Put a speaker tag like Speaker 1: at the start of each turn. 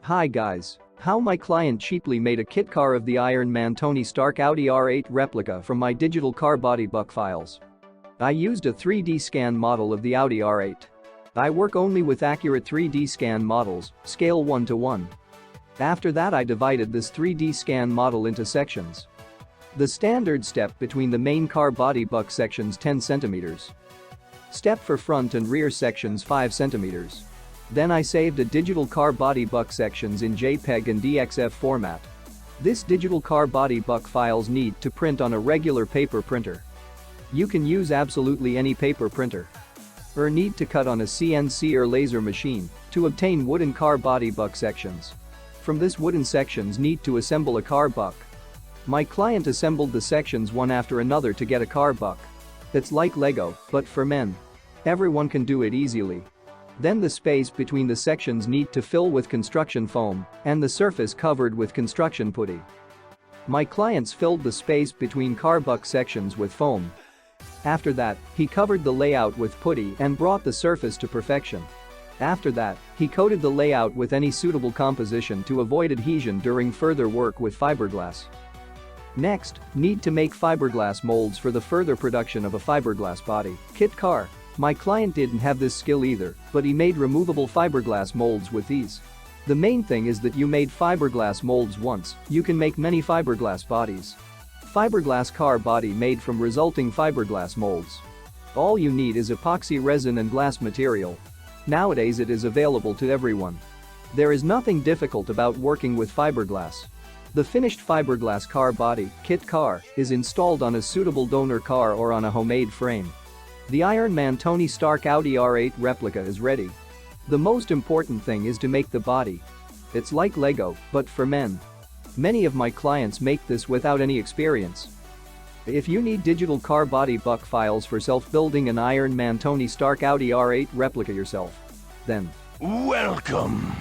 Speaker 1: Hi guys. How my client cheaply made a kit car of the Iron Man Tony Stark Audi R8 replica from my digital car body buck files. I used a 3D scan model of the Audi R8. I work only with accurate 3D scan models, scale 1:1. After that I divided this 3D scan model into sections. The standard step between the main car body buck sections 10 cm. Step for front and rear sections 5 cm. Then I saved a digital car body buck sections in JPEG and DXF format. This digital car body buck files need to print on a regular paper printer. You can use absolutely any paper printer. Or need to cut on a CNC or laser machine to obtain wooden car body buck sections. From this wooden sections need to assemble a car buck. My client assembled the sections one after another to get a car buck. It's like Lego, but for men. Everyone can do it easily. Then the space between the sections need to fill with construction foam and the surface covered with construction putty. My clients filled the space between car buck sections with foam. After that, he covered the layout with putty and brought the surface to perfection. After that, he coated the layout with any suitable composition to avoid adhesion during further work with fiberglass. Next, need to make fiberglass molds for the further production of a fiberglass body kit car. My client didn't have this skill either, but he made removable fiberglass molds with ease. The main thing is that you made fiberglass molds once, you can make many fiberglass bodies. Fiberglass car body made from resulting fiberglass molds. All you need is epoxy resin and glass material. Nowadays it is available to everyone. There is nothing difficult about working with fiberglass. The finished fiberglass car body kit car is installed on a suitable donor car or on a homemade frame. The Iron Man Tony Stark Audi R8 replica is ready. The most important thing is to make the body. It's like Lego, but for men. Many of my clients make this without any experience. If you need digital car body buck files for self-building an Iron Man Tony Stark Audi R8 replica yourself, then
Speaker 2: Welcome!